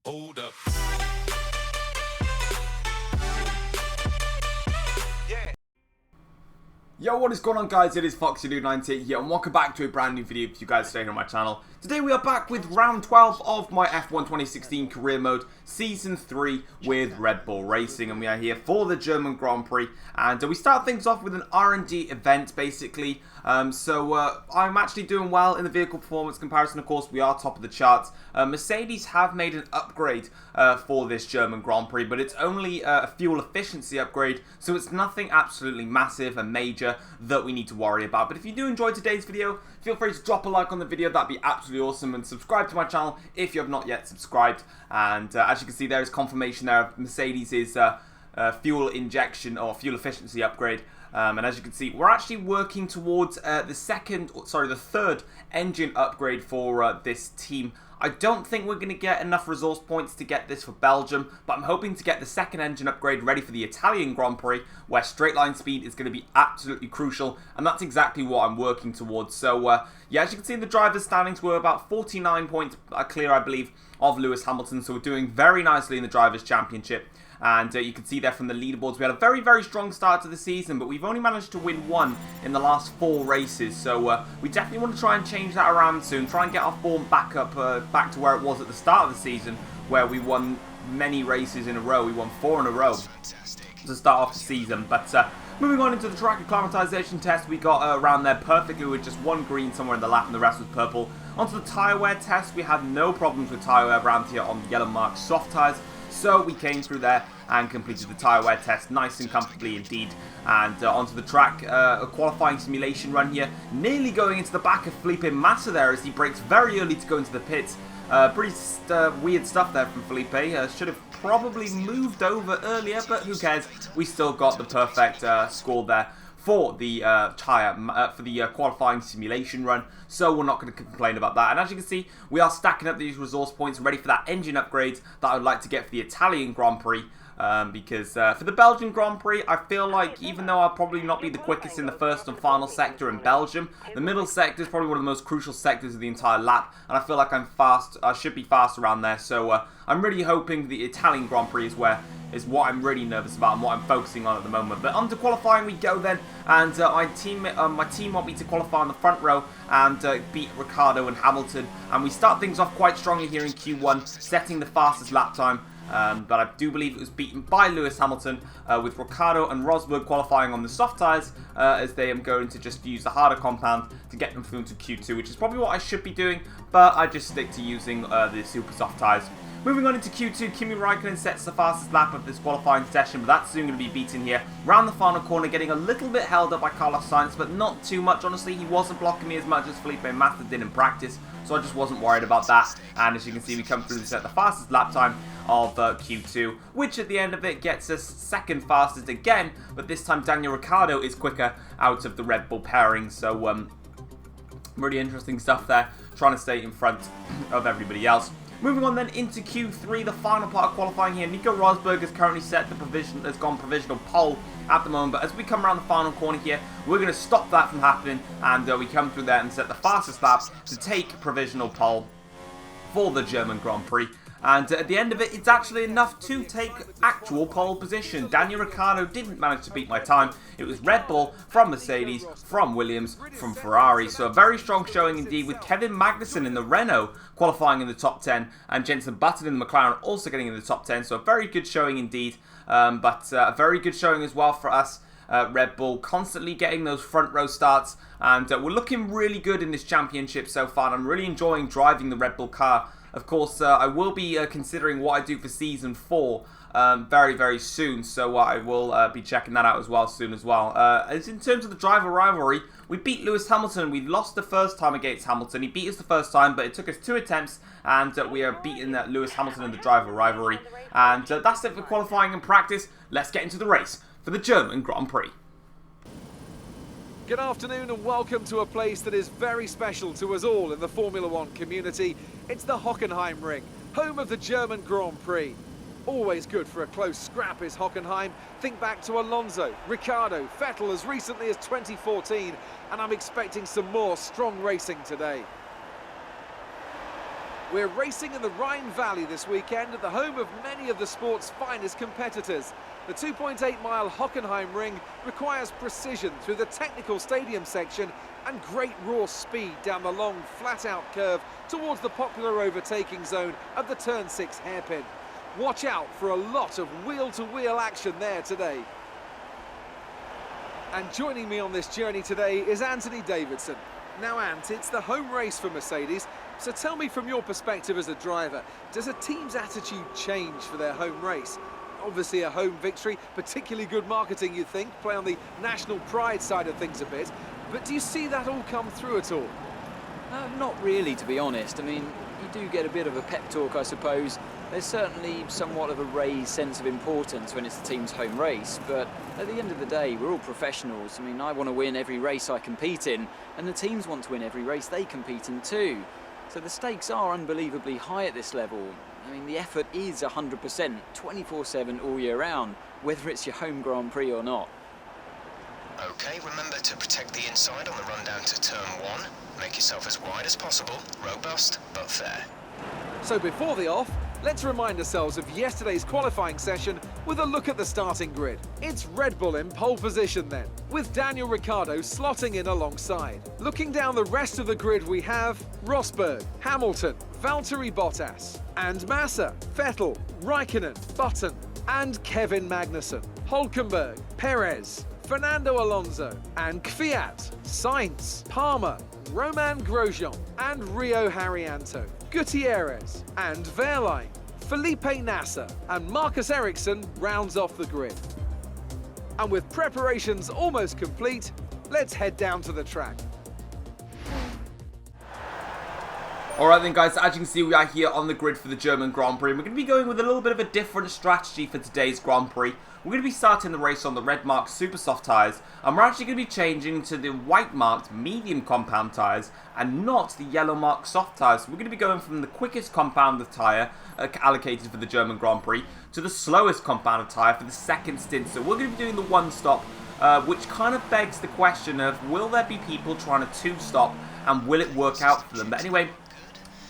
Hold up. Yo, what is going on, guys? It is FoxyDude98 here, and welcome back to a brand new video for you guys today here on my channel. Today we are back with round 12 of my F1 2016 career mode, season 3 with Red Bull Racing, and we are here for the German Grand Prix. And we start things off with an R&D event, basically. I'm actually doing well in the vehicle performance comparison. Of course, we are top of the charts. Mercedes have made an upgrade for this German Grand Prix, but it's only a fuel efficiency upgrade, so it's nothing absolutely massive and major that we need to worry about. But if you do enjoy today's video, feel free to drop a like on the video. That'd be absolutely awesome, and subscribe to my channel if you have not yet subscribed. And as you can see, there is confirmation there of Mercedes' fuel injection or fuel efficiency upgrade. And as you can see, we're actually working towards the third engine upgrade for this team. I don't think we're going to get enough resource points to get this for Belgium, but I'm hoping to get the second engine upgrade ready for the Italian Grand Prix, where straight line speed is going to be absolutely crucial, and that's exactly what I'm working towards. So, yeah, as you can see in the drivers' standings, we're about 49 points clear, I believe, of Lewis Hamilton, so we're doing very nicely in the Drivers' Championship. And you can see there from the leaderboards, we had a very, very strong start to the season, but we've only managed to win one in the last 4 races. So we definitely want to try and change that around soon, try and get our form back up, back to where it was at the start of the season, where we won many races in a row. We won 4 in a row to start off the season. But moving on into the track acclimatization test, we got around there perfectly with just one green somewhere in the lap and the rest was purple. Onto the tyre wear test, we had no problems with tyre wear around here on the yellow mark soft tyres. So we came through there and completed the tyre wear test nice and comfortably indeed. And onto the track, a qualifying simulation run here, nearly going into the back of Felipe Massa there as he brakes very early to go into the pits. Pretty weird stuff there from Felipe. Should have probably moved over earlier, but who cares? We still got the perfect score there for the qualifying simulation run, so we're not going to complain about that. And as you can see, we are stacking up these resource points ready for that engine upgrade that I would like to get for the Italian Grand Prix. Because for the Belgian Grand Prix, I feel like even though I'll probably not be the quickest in the first and final sector in Belgium, the middle sector is probably one of the most crucial sectors of the entire lap, and I feel like I'm fast. I should be fast around there. So I'm really hoping the Italian Grand Prix is what I'm really nervous about and what I'm focusing on at the moment. But onto qualifying we go then, and my team want me to qualify on the front row and beat Ricciardo and Hamilton, and we start things off quite strongly here in Q1, setting the fastest lap time. But I do believe it was beaten by Lewis Hamilton with Ricciardo and Rosberg qualifying on the soft tyres as they am going to just use the harder compound to get them through to Q2, which is probably what I should be doing, but I just stick to using the super soft tyres. Moving on into Q2, Kimi Raikkonen sets the fastest lap of this qualifying session, but that's soon going to be beaten here. Round the final corner, getting a little bit held up by Carlos Sainz, but not too much. Honestly, he wasn't blocking me as much as Felipe Massa did in practice, so I just wasn't worried about that. And as you can see, we come through to set the fastest lap time of Q2, which at the end of it gets us second fastest again, but this time Daniel Ricciardo is quicker out of the Red Bull pairing, so really interesting stuff there, trying to stay in front of everybody else. Moving on then into Q3, the final part of qualifying here. Nico Rosberg has currently gone provisional pole at the moment, but as we come around the final corner here, we're going to stop that from happening, and we come through there and set the fastest lap to take provisional pole for the German Grand Prix. And at the end of it, it's actually enough to take actual pole position. Daniel Ricciardo didn't manage to beat my time. It was Red Bull, from Mercedes, from Williams, from Ferrari. So a very strong showing indeed, with Kevin Magnussen in the Renault qualifying in the top 10, and Jenson Button in the McLaren also getting in the top 10. So a very good showing indeed, but a very good showing as well for us. Red Bull constantly getting those front row starts, and we're looking really good in this championship so far, and I'm really enjoying driving the Red Bull car. Of course, I will be considering what I do for Season 4 very, very soon, so I will be checking that out as well soon as well. As in terms of the driver rivalry, we beat Lewis Hamilton. We lost the first time against Hamilton. He beat us the first time, but it took us 2 attempts, and we are beating Lewis Hamilton in the driver rivalry. And that's it for qualifying and practice. Let's get into the race for the German Grand Prix. Good afternoon and welcome to a place that is very special to us all in the Formula One community. It's the Hockenheim Ring, home of the German Grand Prix. Always good for a close scrap is Hockenheim. Think back to Alonso, Ricciardo, Vettel as recently as 2014, and I'm expecting some more strong racing today. We're racing in the Rhine Valley this weekend at the home of many of the sport's finest competitors. The 2.8-mile Hockenheim Ring requires precision through the technical stadium section and great raw speed down the long, flat-out curve towards the popular overtaking zone of the Turn 6 hairpin. Watch out for a lot of wheel-to-wheel action there today. And joining me on this journey today is Anthony Davidson. Now, Ant, it's the home race for Mercedes, so tell me from your perspective as a driver, does a team's attitude change for their home race? Obviously a home victory, particularly good marketing, you think, play on the national pride side of things a bit, but do you see that all come through at all? Not really, to be honest. I mean, you do get a bit of a pep talk, I suppose. There's certainly somewhat of a raised sense of importance when it's the team's home race, but at the end of the day, we're all professionals. I mean, I want to win every race I compete in, and the teams want to win every race they compete in too. So the stakes are unbelievably high at this level. I mean, the effort is 100%, 24/7 all year round, whether it's your home Grand Prix or not. Okay, remember to protect the inside on the run down to turn 1. Make yourself as wide as possible, robust but fair. So before the off, let's remind ourselves of yesterday's qualifying session with a look at the starting grid. It's Red Bull in pole position then, with Daniel Ricciardo slotting in alongside. Looking down the rest of the grid we have Rosberg, Hamilton, Valtteri Bottas, and Massa, Vettel, Raikkonen, Button, and Kevin Magnussen, Hülkenberg, Perez, Fernando Alonso, and Kvyat, Sainz, Palmer, Romain Grosjean, and Rio Haryanto, Gutierrez, and Wehrlein, Felipe Nasser, and Marcus Ericsson rounds off the grid. And with preparations almost complete, let's head down to the track. Alright then guys, as you can see we are here on the grid for the German Grand Prix, and we're going to be going with a little bit of a different strategy for today's Grand Prix. We're going to be starting the race on the red marked super soft tyres, and we're actually going to be changing to the white marked medium compound tyres and not the yellow marked soft tyres. So we're going to be going from the quickest compound of tyre allocated for the German Grand Prix to the slowest compound of tyre for the second stint. So we're going to be doing the one stop, which kind of begs the question of will there be people trying to two stop and will it work out for them? But anyway,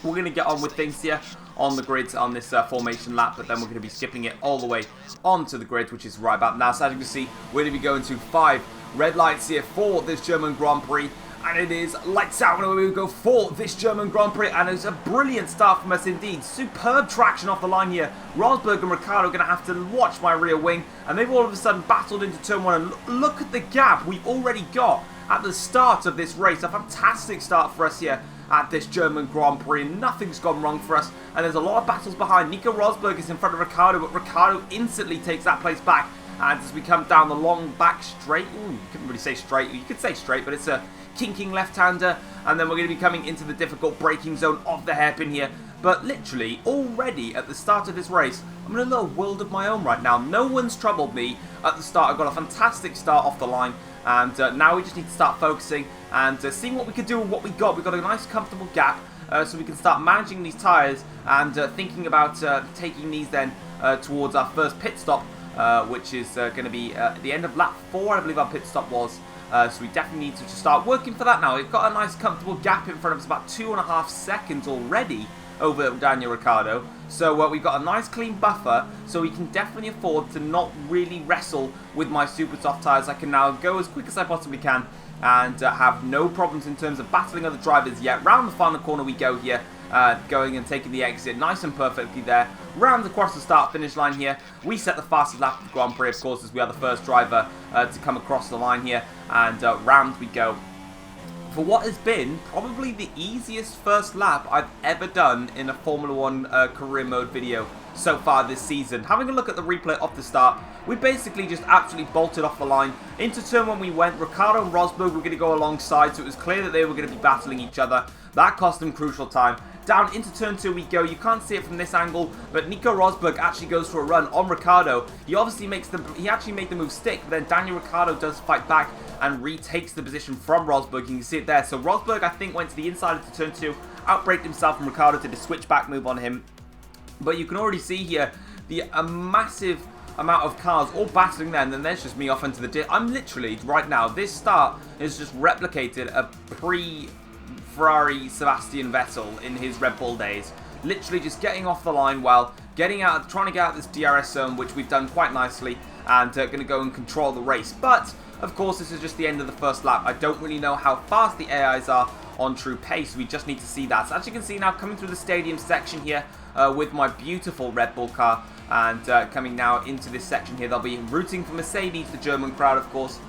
we're going to get on with things here on the grid on this formation lap, but then we're going to be skipping it all the way onto the grid, which is right about now. So as you can see, we're going to be going to 5 red lights here for this German Grand Prix, and it is lights out when we go for this German Grand Prix, and it's a brilliant start from us indeed. Superb traction off the line here. Rosberg and Ricciardo are going to have to watch my rear wing, and they've all of a sudden battled into turn 1, and look at the gap we've already got at the start of this race. A fantastic start for us here at this German Grand Prix, and nothing's gone wrong for us, and there's a lot of battles behind. Nico Rosberg is in front of Ricciardo, but Ricciardo instantly takes that place back, and as we come down the long back straight, you couldn't really say straight, you could say straight, but it's a kinking left-hander, and then we're going to be coming into the difficult braking zone of the hairpin here. But literally, already at the start of this race, I'm in a little world of my own right now. No one's troubled me at the start. I've got a fantastic start off the line, and now we just need to start focusing and seeing what we can do and what we got. We've got a nice comfortable gap, so we can start managing these tyres and thinking about taking these then towards our first pit stop, which is going to be at the end of lap 4, I believe our pit stop was. So we definitely need to start working for that now. We've got a nice comfortable gap in front of us, about 2.5 seconds already over Daniel Ricciardo. So we've got a nice clean buffer, so we can definitely afford to not really wrestle with my super soft tyres. I can now go as quick as I possibly can and have no problems in terms of battling other drivers yet. Round the final corner we go here, going and taking the exit nice and perfectly there. Round across the start finish line here. We set the fastest lap of the Grand Prix, of course, as we are the first driver to come across the line here, and round we go. For what has been probably the easiest first lap I've ever done in a Formula 1 career mode video so far this season. Having a look at the replay off the start, we basically just absolutely bolted off the line. Into turn 1 we went. Ricciardo and Rosberg were going to go alongside, so it was clear that they were going to be battling each other. That cost them crucial time. Down into turn 2 we go. You can't see it from this angle, but Nico Rosberg actually goes for a run on Ricciardo. He obviously he actually made the move stick, but then Daniel Ricciardo does fight back and retakes the position from Rosberg. You can see it there. So Rosberg, I think, went to the inside into turn 2, outbraked himself, and Ricciardo did a switchback move on him. But you can already see here a massive amount of cars all battling there, and then there's just me off into the ditch. I'm literally, right now, this start has just replicated a pre-Ferrari Sebastian Vettel in his Red Bull days. literally just getting off the line well, trying to get out of this DRS zone, which we've done quite nicely, and going to go and control the race. But, of course, this is just the end of the first lap. I don't really know how fast the AIs are on true pace. We just need to see that. So as you can see now, coming through the stadium section here with my beautiful Red Bull car, and coming now into this section here, they'll be rooting for Mercedes, the German crowd, of course,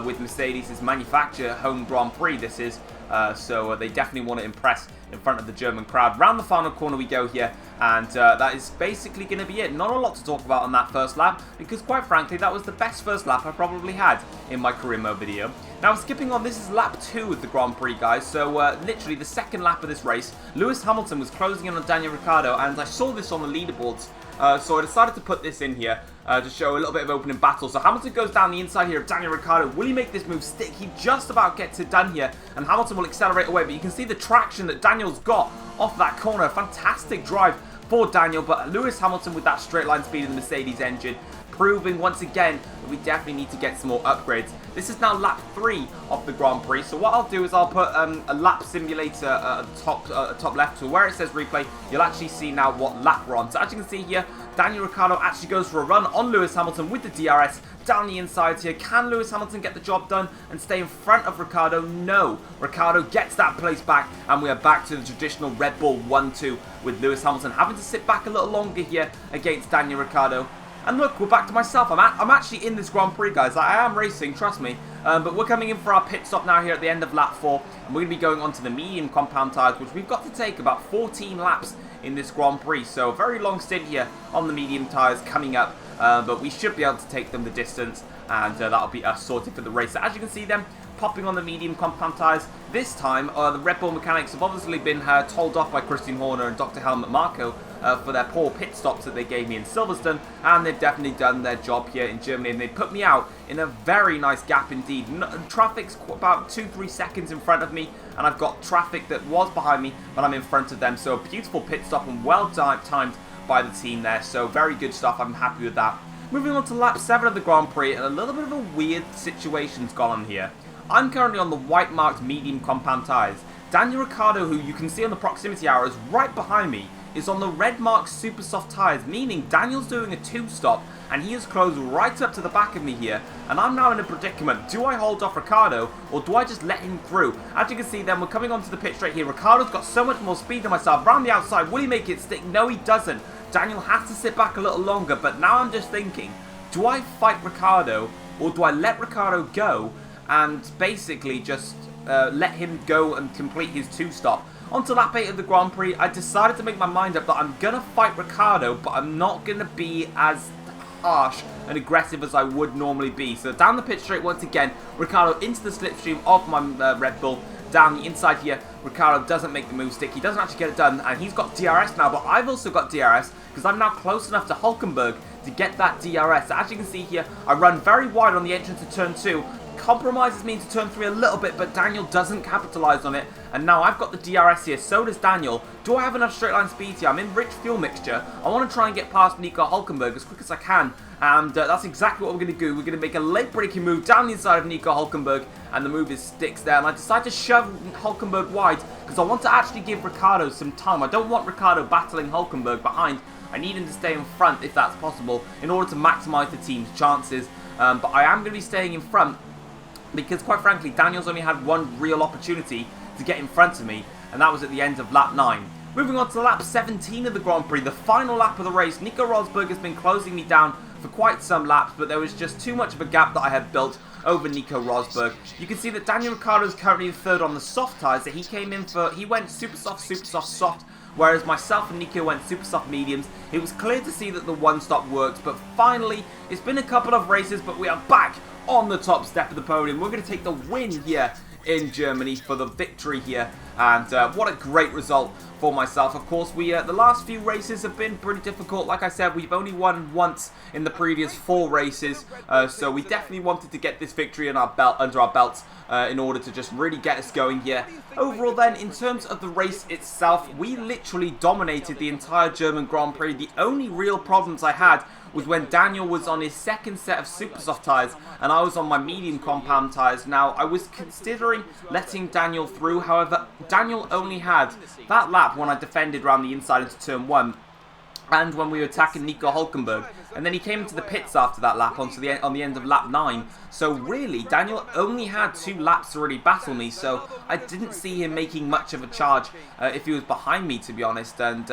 with Mercedes' manufacturer home Grand Prix this is. So they definitely want to impress in front of the German crowd. Round the final corner we go here, and that is basically going to be it. Not a lot to talk about on that first lap, because quite frankly, that was the best first lap I probably had in my career mode video. Now, skipping on, this is lap 2 of the Grand Prix, guys. So literally the second lap of this race, Lewis Hamilton was closing in on Daniel Ricciardo, and I saw this on the leaderboards. So I decided to put this in here to show a little bit of opening battle. So Hamilton goes down the inside here of Daniel Ricciardo. Will he make this move stick? He just about gets it done here, and Hamilton will accelerate away. But you can see the traction that Daniel's got off that corner. Fantastic drive for Daniel, but Lewis Hamilton with that straight line speed in the Mercedes engine, proving once again that we definitely need to get some more upgrades. This is now lap 3 of the Grand Prix, so what I'll do is I'll put a lap simulator at the top left, so where it says replay, you'll actually see now what lap we're on. So as you can see here, Daniel Ricciardo actually goes for a run on Lewis Hamilton with the DRS down the inside here. Can Lewis Hamilton get the job done and stay in front of Ricciardo? No. Ricciardo gets that place back, and we are back to the traditional Red Bull 1-2 with Lewis Hamilton having to sit back a little longer here against Daniel Ricciardo. And look, we're back to myself. I'm actually in this Grand Prix, guys. I am racing, trust me. But we're coming in for our pit stop now here at the end of lap 4. And we're going to be going on to the medium compound tyres, which we've got to take about 14 laps in this Grand Prix. So a very long stint here on the medium tyres coming up. But we should be able to take them the distance. And that'll be us sorted for the race. So as you can see them popping on the medium compound tyres. This time, the Red Bull mechanics have obviously been told off by Christian Horner and Dr. Helmut Marko for their poor pit stops that they gave me in Silverstone, and they've definitely done their job here in Germany, and they put me out in a very nice gap indeed. Traffic's about 2-3 seconds in front of me, and I've got traffic that was behind me, but I'm in front of them. So a beautiful pit stop and well timed by the team there, so very good stuff. I'm happy with that. Moving on to lap 7 of the Grand Prix, and a little bit of a weird situation's gone on here. I'm currently on the white marked medium compound tyres. Daniel Ricciardo, who you can see on the proximity arrows right behind me, is on the red marked super soft tyres, meaning Daniel's doing a 2-stop, and he is closed right up to the back of me here, and I'm now in a predicament. Do I hold off Ricciardo, or do I just let him through? As you can see then, we're coming onto the pit straight here. Ricciardo's got so much more speed than myself. Round the outside, will he make it stick? No, he doesn't. Daniel has to sit back a little longer, but now I'm just thinking, do I fight Ricciardo, or do I let Ricciardo go and basically just let him go and complete his 2-stop? On to lap 8 of the Grand Prix, I decided to make my mind up that I'm going to fight Ricciardo, but I'm not going to be as harsh and aggressive as I would normally be. So down the pit straight once again, Ricciardo into the slipstream of my Red Bull. Down the inside here, Ricciardo doesn't make the move stick. He doesn't actually get it done, and he's got DRS now, but I've also got DRS because I'm now close enough to Hulkenberg to get that DRS. So as you can see here, I run very wide on the entrance to turn 2. Compromises me into turn 3 a little bit, but Daniel doesn't capitalise on it, and now I've got the DRS here, so does Daniel. Do I have enough straight line speed here? I'm in rich fuel mixture. I want to try and get past Nico Hulkenberg as quick as I can, and that's exactly what we're going to do. We're going to make a late braking move down the inside of Nico Hulkenberg, and the move is sticks there, and I decide to shove Hulkenberg wide because I want to actually give Ricciardo some time. I don't want Ricciardo battling Hulkenberg behind. I need him to stay in front if that's possible in order to maximise the team's chances, but I am going to be staying in front because, quite frankly, Daniel's only had one real opportunity to get in front of me, and that was at the end of lap 9. Moving on to lap 17 of the Grand Prix, the final lap of the race. Nico Rosberg has been closing me down for quite some laps, but there was just too much of a gap that I had built over Nico Rosberg. You can see that Daniel Ricciardo is currently third on the soft tyres that he came in for. He went super soft, soft, whereas myself and Nico went super soft mediums. It was clear to see that the 1-stop worked, but finally, it's been a couple of races, but we are back on the top step of the podium. We're going to take the win here in Germany for the victory here, and what a great result for myself. Of course, the last few races have been pretty difficult. Like I said, we've only won once in the previous 4 races, so we definitely wanted to get this victory in our belt, under our belts, in order to just really get us going here. Overall then, in terms of the race itself, we literally dominated the entire German Grand Prix. The only real problems I had was when Daniel was on his second set of super soft tyres and I was on my medium compound tyres. Now, I was considering letting Daniel through, however, Daniel only had that lap when I defended around the inside into turn 1, and when we were attacking Nico Hülkenberg, and then he came into the pits after that lap on the end of lap 9. So really, Daniel only had 2 laps to really battle me, so I didn't see him making much of a charge if he was behind me, to be honest. And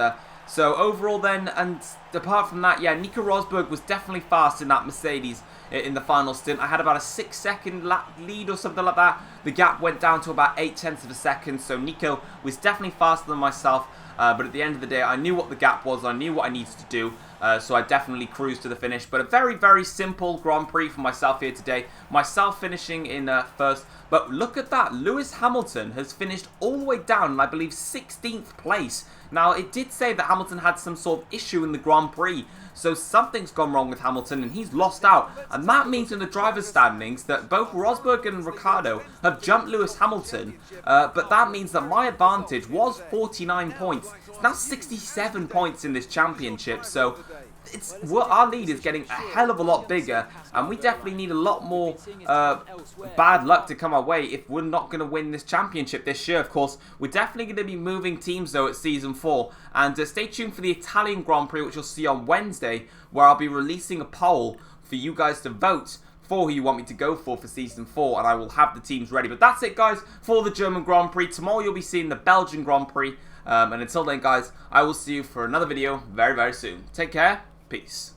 so overall then, and apart from that, yeah, Nico Rosberg was definitely fast in that Mercedes in the final stint. I had about a 6-second lap lead or something like that. The gap went down to about 0.8 of a second, so Nico was definitely faster than myself. But at the end of the day, I knew what the gap was, I knew what I needed to do, so I definitely cruised to the finish. But a very, very simple Grand Prix for myself here today. Myself finishing in first. But look at that, Lewis Hamilton has finished all the way down in, I believe, 16th place. Now, it did say that Hamilton had some sort of issue in the Grand Prix, so something's gone wrong with Hamilton and he's lost out. And that means in the driver's standings that both Rosberg and Ricciardo have jumped Lewis Hamilton, but that means that my advantage was 49 points. It's now 67 points in this championship, so our lead is getting a hell of a lot bigger, and we definitely need a lot more bad luck to come our way if we're not going to win this championship this year. Of course, we're definitely going to be moving teams though at Season 4, and stay tuned for the Italian Grand Prix, which you'll see on Wednesday, where I'll be releasing a poll for you guys to vote for who you want me to go for Season 4, and I will have the teams ready. But that's it, guys, for the German Grand Prix. Tomorrow you'll be seeing the Belgian Grand Prix, and until then, guys, I will see you for another video very, very soon. Take care. Peace.